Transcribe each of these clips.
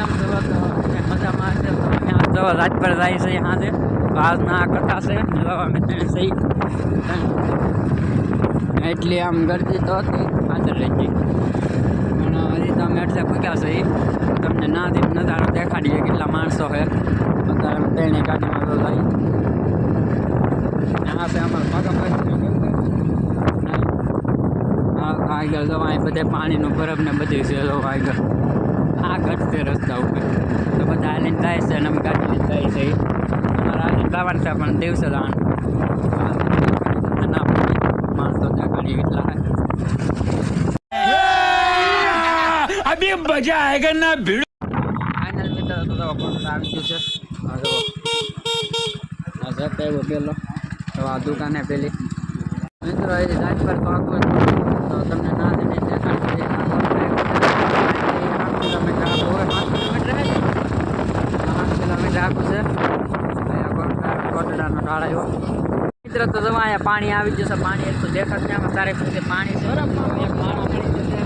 કેમ છો તો મજામાં છે તો અમે આજ તો રાજપર જાય છે સાંજે તો આજના કથા છે અમે સહી એટલી આમ ગરદી તો હતી હાજર રહી ગઈ પણ હજી તો અમે એટલે પૂગ્યા છે તમને ના નજારો દેખાડીએ કેટલા માણસો છે અત્યારે અમે તેની ગાડીમાં તો જાય આ છે અમારા આગળ જવા બધે પાણીનું બરફ ને બધી છે આગળ આ ઘટશે રસ્તા ઉપર તો બધા હાલીને જાય છે અને અમે ગાડી લઈને જાય છે અમારે હાલીને જવાનું છે પણ દિવસે જવાનું ના માણસો ત્યાં ગાડી એટલા અભી મજા આયેગા ના ભીડ ફાઇનલ મિત્ર તો આવી ગયું છે આ જતો એવો પેલો તો આ દુકાને પેલી મિત્રો એ રાત પર પાકું તો તમને ના દઈને દેખાડશે કિલોમીટર આખું છે કોટડાનો ઢાળ આવ્યો મિત્ર તો જવા અહીંયા પાણી આવી જશે પાણી એક તો દેખાશે આમાં તારે સુધી પાણી છે એક માણસ મળી જશે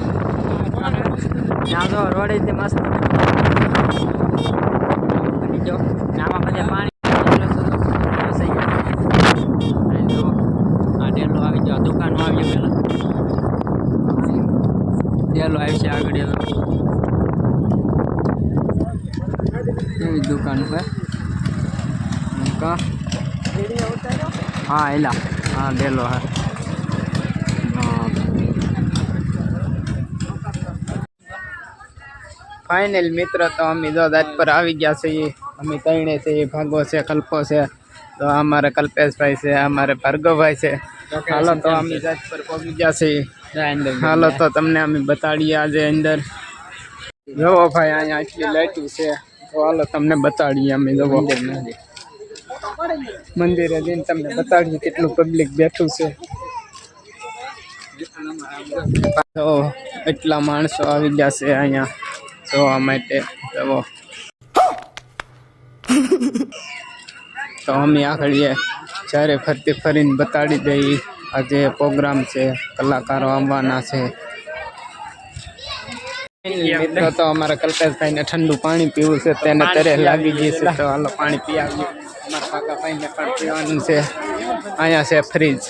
ત્યાં જો રોડેથી મસ્ત જો આમાં બધે પાણી ડેલો આવી ગયો દુકાનમાં આવી ગયો ડેલો આવી છે આગળ એવી દુકાન છે હા એલા હા ડેલો હા ફાઇનલ મિત્ર તો અમે જો દાદ પર આવી ગયા છીએ અમે તૈણે છે ભાગો છે કલ્પો છે તો અમારે કલ્પેશભાઈ છે અમારે ભાર્ગવભાઈ છે હાલો તો અમે દાદ પર પહોંચી ગયા છીએ હાલો તો તમને અમે બતાડીએ આજે અંદર જોવો ભાઈ અહીંયા આટલી લાઈટું છે તો હાલો તમને બતાડીએ અમે જોવો મંદિરે જઈને તમને બતાડીએ કેટલું પબ્લિક બેઠું છે તો એટલા માણસો આવી ગયા છે અહીંયા જોવા માટે જવો તો અમે આગળ જ્યારે ફરતી ફરીને બતાડી દઈએ આજે પ્રોગ્રામ છે કલાકારો આવવાના છે મિત્રો તો અમારા કલ્પેશભાઈને ઠંડુ પાણી પીવું છે તેને તરે લાગી ગઈ છે તો હાલો પાણી પી આવીએ અમારા કાકાભાઈને પણ પીવાનું છે અહીંયા છે ફ્રીજ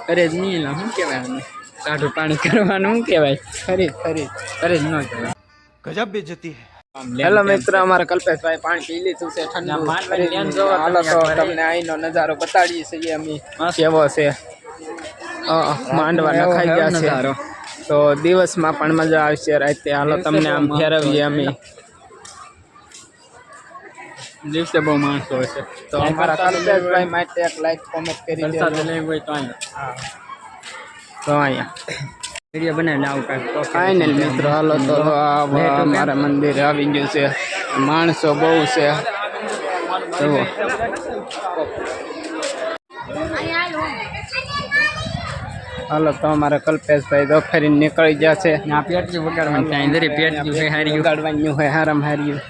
ફ્રીજ નહીં શું કહેવાય અમે કાઢું પાણી કરવાનું શું કહેવાય ફરીજ ફરીજ ન કહેવાય ગજબ બેઇજ્જતી હે હેલો મિત્ર અમારા કલ્પેશભાઈ પાણી પી લીધું છે ઠંડુ હાલો તો તમને અહીંનો નજારો બતાડીએ છીએ અમે કેવો છે માંડવા નખાઈ ગયા છે તો દિવસમાં પણ મજા આવશે રાતે હાલો તમને આમ ફેરવીએ અમે દિવસે બહુ માણસો હશે તો અમારા કલ્પેશભાઈ માટે એક લાઈક કોમેન્ટ કરી દેજો તો અહીંયા વિડીયો બનાવીને આવું કાંઈક તો ફાઇનલ મિત્રો હાલો તો અમારા મંદિરે આવી ગયું છે માણસો બહુ છે જુઓ હાલો તો અમારા કલ્પેશભાઈ તો ફરીને નીકળી ગયા છે પેટજી વગાડવાનું ત્યાં દરી પેટજી હાર્યું વગાડવાનું હોય હારામ હાર્યું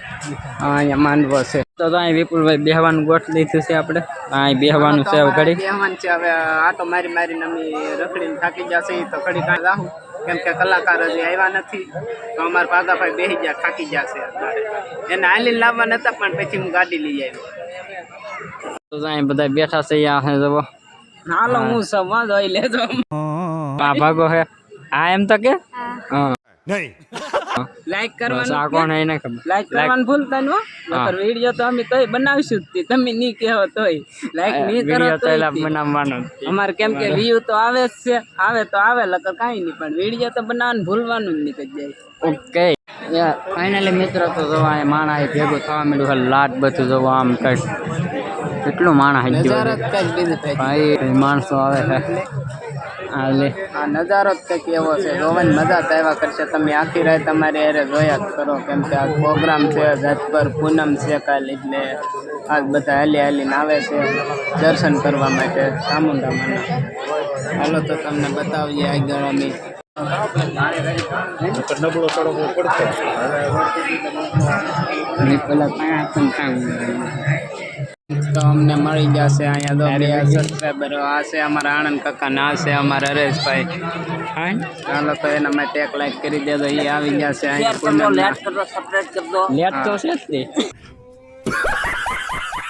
અહીંયા માંડવો છે તો અહીં વિપુલભાઈ બેહવાનું ગોઠ લીધું છે આપણે અહીં બેહવાનું છે ઘડી બેહવાનું છે હવે આટો મારી મારીને અમે રખડીને થાકી ગયા છે તો ઘડી કાંઈ રાહું કેમ કે કલાકાર હજી આવ્યા નથી તો અમારા ભાગાભાઈ બેસી ગયા થાકી ગયા છે અત્યારે એને હાલીને લાવવા નતા પણ પછી હું ગાડી લઈ આવ્યો તો અહીં બધા બેઠા છે અહીંયા જવો હાલો હું સમાજ હોય લેજો આ ભાગો હે આ એમ તો કે હા નહીં લાઈક કરવાનું આ કોણ હે ને ખબર લાઈક કરવાનું ભૂલતા ન નકર વિડિયો તો અમે તોય બનાવીશું જ તમે ની કહેવો તોય લાઈક ની કરો તો એલા બનાવવાનું અમાર કેમ કે વ્યૂ તો આવે જ છે આવે તો આવે લકર કાઈ નહીં પણ વિડિયો તો બનાવવાનું ભૂલવાનું જ નીકળી જાય ઓકે યાર ફાઇનલી મિત્રો તો જોવા આ માણા ભેગું થવા મળ્યું લાટ બધું જોવા આમ કઈ કેટલું માણા હઈ ગયો ભાઈ માણસો આવે છે આ નજારો જ કંઈક એવો છે જોવાની મજા તો એવા કરશે તમે આખી રાત તમારે અરે જોયા જ કરો કેમ કે આ પ્રોગ્રામ છે રાજપર પૂનમ છે કાલ એટલે આજ બધા હાલીને આવે છે દર્શન કરવા માટે ચામુંડામાના હાલો તો તમને બતાવીએ આગળ અમે પેલા તો અમને મળી જશે અહીંયા તો 2 સબસ્ક્રાઈબરો આ છે અમારા આણંદ કાકા ના છે અમારા હરેશભાઈ ચાલો તો એના માટે એક લાઈક કરી દેજો એ આવી જશે અહીંયા લેટ તો છે જ તે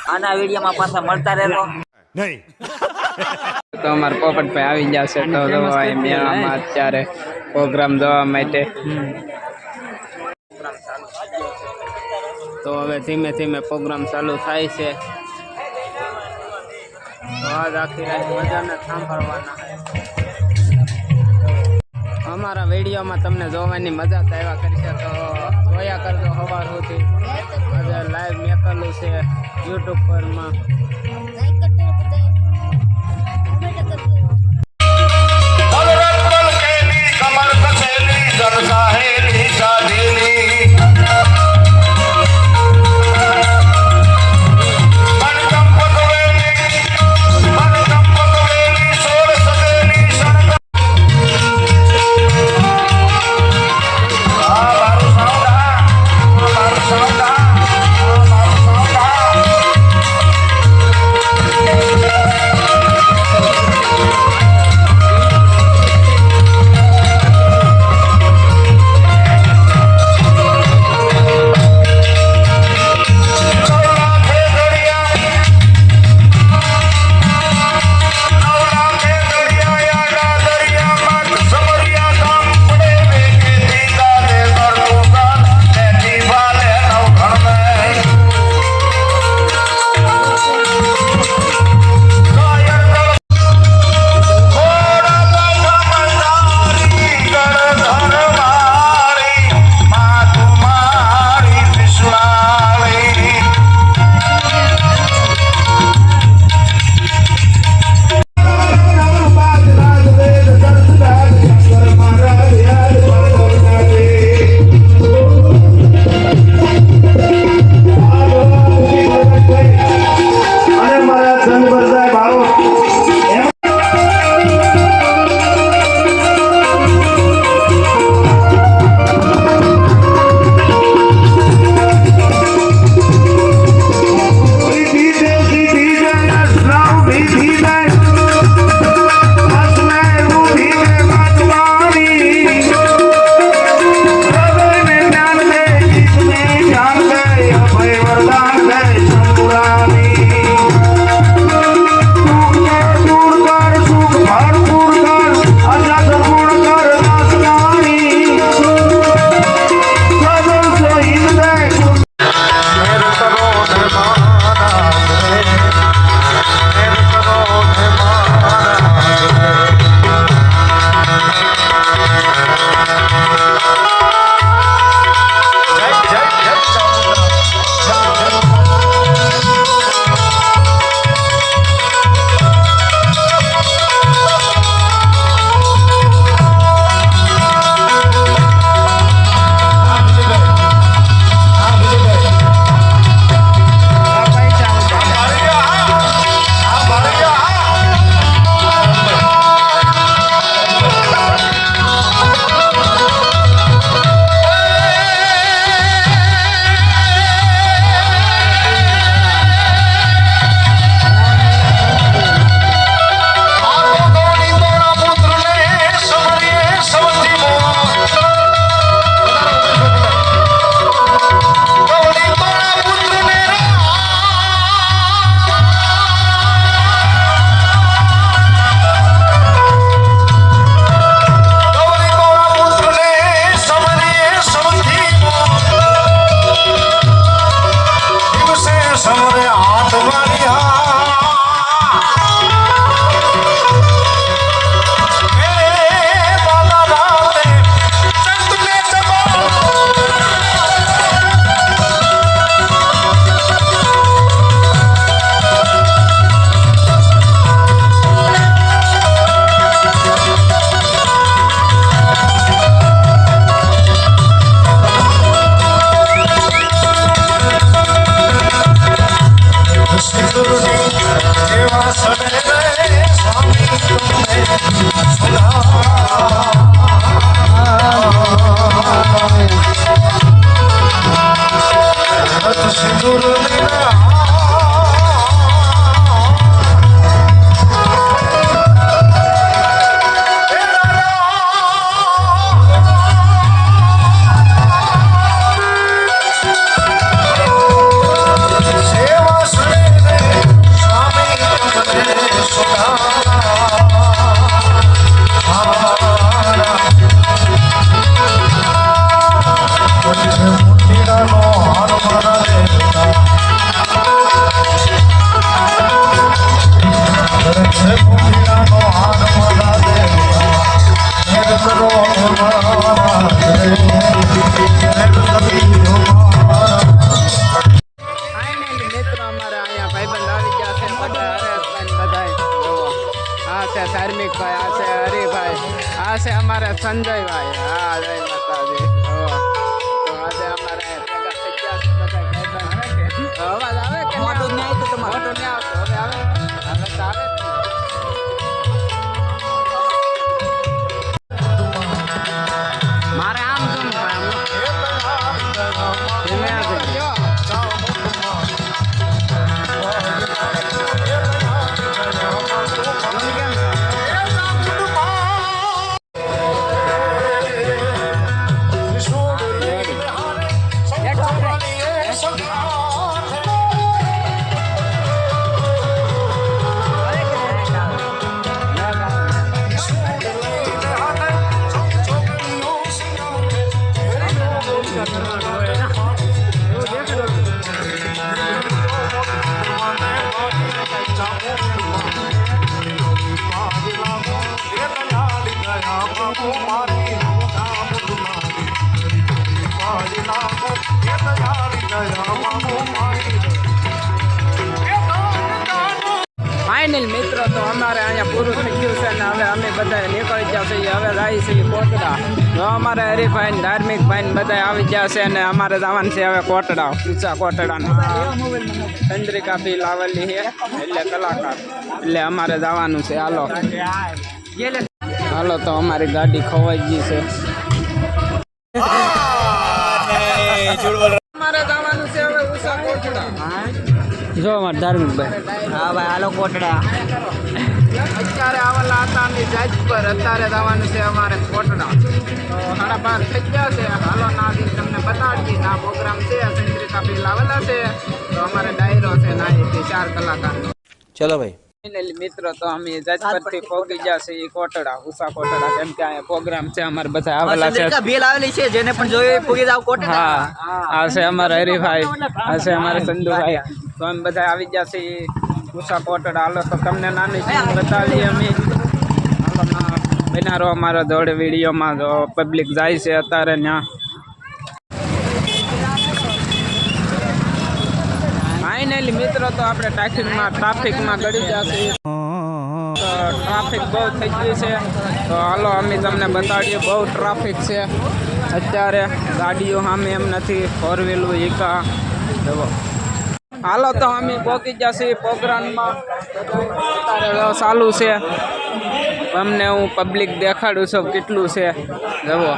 આના વિડીયોમાં પાછા મળતા રહેજો નહીં તો અમારા પોપટભાઈ આવી જશે તો મેળામાં અત્યારે પ્રોગ્રામ જોવા માટે તો હવે ધીમે ધીમે પ્રોગ્રામ ચાલુ થાય છે તો આજ આખી રાત મજાને સાંભળવાના અમારા વિડીયોમાં તમને જોવાની મજા આવ્યા કરશે તો જોયા કરજો સવાર સુધી લાઈવ મેકેલું છે યુટ્યુબ પરમાં અમારે સંજયભાઈ. હા, જય માતાજી. તો આજે અમારે ભેગા થઈ ગયા છે બધા ભાઈબંધ. અવાજ આવે કે મોઢું નહીં આવતું તમારે? મોઢું નહીં આવતું. હવે આવે તો આવે જ ને. મારે આમ શું ધીમે ધીમે. ફાઇનલ મિત્રો, તો અમારે અહીંયા પૂરું થઈ ગયું છે ને હવે અમે બધા નીકળી ગયા છીએ. હવે જાય છે કોટડા. તો અમારે હરિભાઈ ને ધાર્મિક ભાઈ બધા આવી ગયા છે અને અમારે જવાનું છે હવે કોટડા, ઊંચા કોટડા. ચંદ્રિકા બી લાવેલી છે એટલે કલાકાર, એટલે અમારે જવાનું છે. હાલો હાલો, તો અમારી ગાડી ખોવાઈ ગઈ છે. અમારે જવાનું છે હવે ઊંચા કોટડા. જો અમારે ધાર્મિક ભાઈ. હા ભાઈ, હાલો કોટડા. અત્યારે આવેલા હતા અમે જાજ પર, અત્યારે જવાનું છે અમારે કોટડા. તો 5:30 થઈ ગયા છે. હાલો ના દિન તમને બતાડીએ. ના પ્રોગ્રામ છે, ચંદ્રિકા બી લાવેલા છે. તો અમારે ડાયરો છે ના 4 કલાકારનો. ચલો ભાઈ. ફાઇનલી મિત્રો, તો અમે જાજ પરથી પહોંચી ગયા છે કોટડા, ઉષા કોટડા. કેમ કે અહીંયા પ્રોગ્રામ છે, અમારે બધા આવેલા છે. ભેલ આવેલી છે, જેને પણ જોયું પૂરી જાવ કોટડા. હા, આ છે અમારા હરિભાઈ, આ છે અમારા સંધુભાઈ. તો અમે બધા આવી ગયા છીએ ઉષા કોટડા. હાલો તો તમને નાની સીન બતાવીએ અમે. હાલો ના બનારો અમારો દોડ વિડીયોમાં. તો પબ્લિક જાય છે અત્યારે ત્યાં. ફાઇનલી મિત્રો, તો આપણે ટ્રાફિકમાં ગળી ગયા છીએ. તો ટ્રાફિક બહુ થઈ ગઈ છે. તો હાલો અમે તમને બતાડીએ. બહુ ટ્રાફિક છે અત્યારે, ગાડીઓ સામે એમ નથી, 4 વ્હીલું ઈકા. જુઓ, હાલો તો અમે પહોંચી ગયા છીએ પ્રોગ્રામમાં. અત્યારે ચાલુ છે. તમને હું પબ્લિક દેખાડું છું કેટલું છે. જુઓ,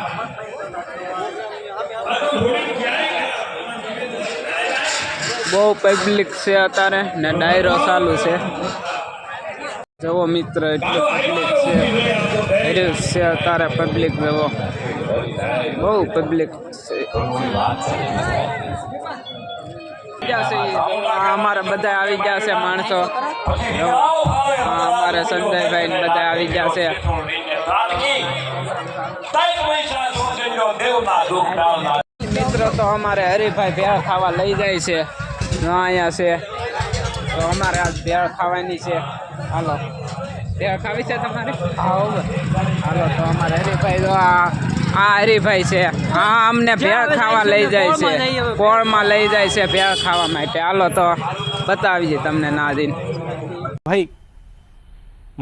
બહુ પબ્લિક છે અત્યારે ને ડાયરો ચાલુ છે. જુઓ મિત્ર, એટલું પબ્લિક છે અત્યારે. પબ્લિક જુઓ, બહુ પબ્લિક છે. અમારા બધા આવી ગયા છે માણસો. અમારે સંજયભાઈ ને બધા આવી ગયા છે. મિત્રો, તો અમારે હરિભાઈ ભેળ ખાવા લઈ જાય છે. અહીંયા છે, તો અમારે આજ ભેળ ખાવાની છે. હાલો, ભેળ ખાવી છે તમારે? હાલો, તો અમારે હરિભાઈ, તો આ હરિભાઈ છે, આ અમને ભેળ ખાવા લઈ જાય છે. પોળમાં લઈ જાય છે ભેળ ખાવા માટે. હાલો તો બતાવીએ તમને ના દિન. भाई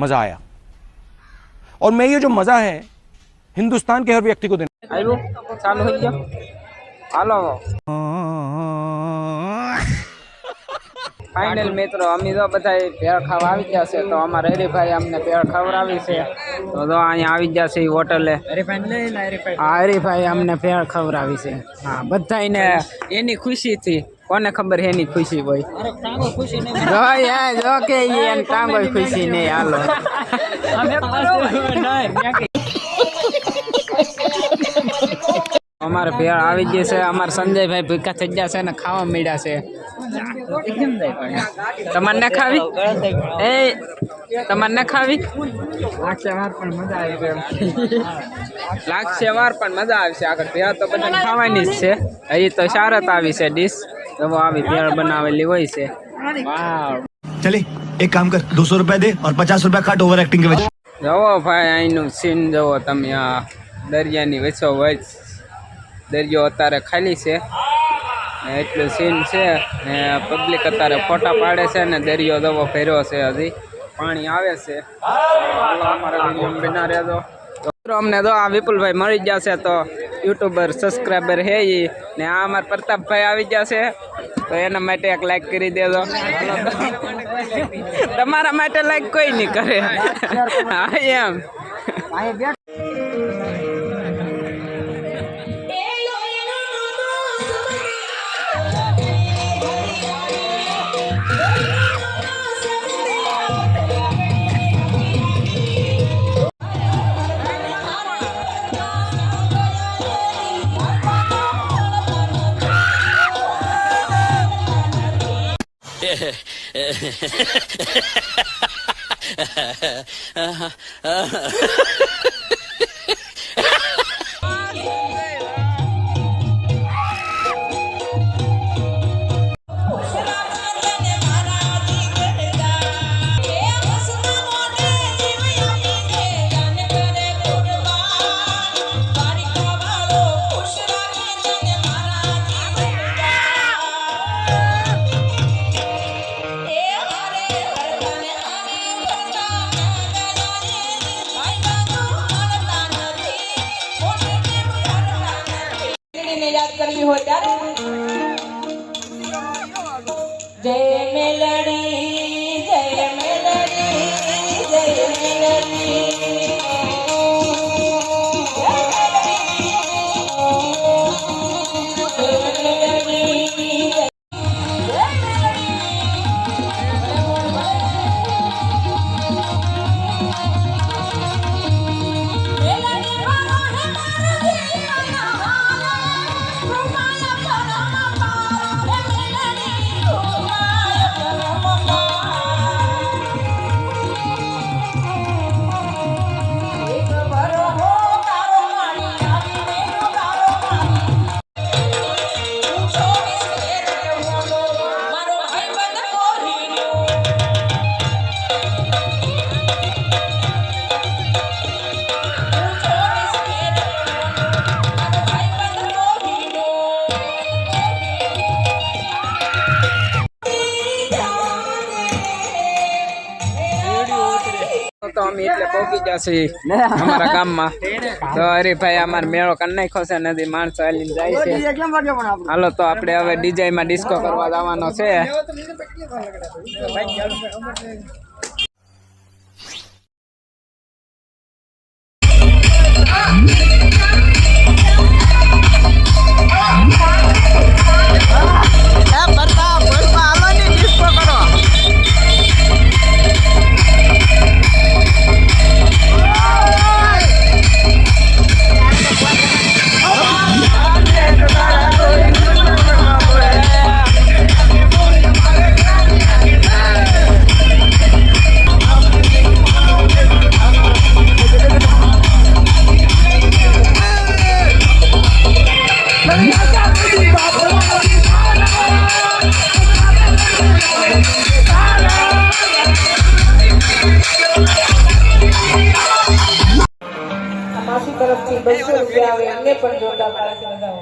मजा आया और मैं ये जो मजा है हिंदुस्तान के हर व्यक्ति को देना. આવ્યું, ચાલુ થઈ ગયો. હાલો ફાઇનલ મિત્રો, અમે તો બધા ભેળ ખાવા આવી ગયા છે. તો અમારા હરિભાઈ અમને ભેળ ખવડાવી છે. તો અહીંયા આવી ગયા છે હોટલે. હા, હરિભાઈ અમને ભેળ ખવડાવી છે. હા, બધાને એની ખુશીથી. કોને ખબર એની ખુશી હોય. જો કે એને ટાંગો ખુશી નહીં. હાલો અમારે ભેળ આવી ગઈ છે. અમારે સંજયભાઈ ભૂખા થઈ ગયા છે ને ખાવા મળ્યા છે. તમારે ન ખાવી? એ તમારે ન ખાવી? લાગશે વાર પણ મજા આવશે. આગળ ભેળ તો બધાને ખાવાની જ છે. અહીં તો શારત આવી છે ડીશ. તો આવી ભેળ બનાવેલી હોય છે. વાવ, चले एक काम कर 200 रुपया दे और 50 रुपया काट ओवर एक्टिंग के वजह. જુઓ ભાઈ, અહીંનું સીન જુઓ તમે. આ દરિયાની વચ્ચો વચ દરિયો અત્યારે ખાલી છે. એટલું સીન છે ને પબ્લિક અત્યારે ફોટા પાડે છે ને દરિયો જવો ફેર્યો છે. હજી પાણી આવે છે. અમારા વિડીયો બના રહેજો. તો અમને તો આ વિપુલભાઈ મળી જશે તો યુટ્યુબર સબસ્ક્રાઈબર હે ઈ ને આ અમારા પ્રતાપભાઈ આવી જશે તો એના માટે એક લાઈક કરી દેજો. તમારા માટે લાઈક કોઈ નહીં કરે. હા એમ યાદ કરવી હોય ત્યારે જય મેલડી જય મેલડી જય મેલડી તો અમે એટલે પહોંચી જશે અમારા ગામમાં તો હરીભાઈ અમારે મેળો કરી નાખ્યો છે નથી માણસો હાલીને જાય છે. હાલો તો આપણે હવે ડીજે માં ડિસ્કો કરવા જવાનો છે. માસી તરફથી 200 રૂપિયા આવે અમને પણ જોરદાર તાળીથી વધાવો.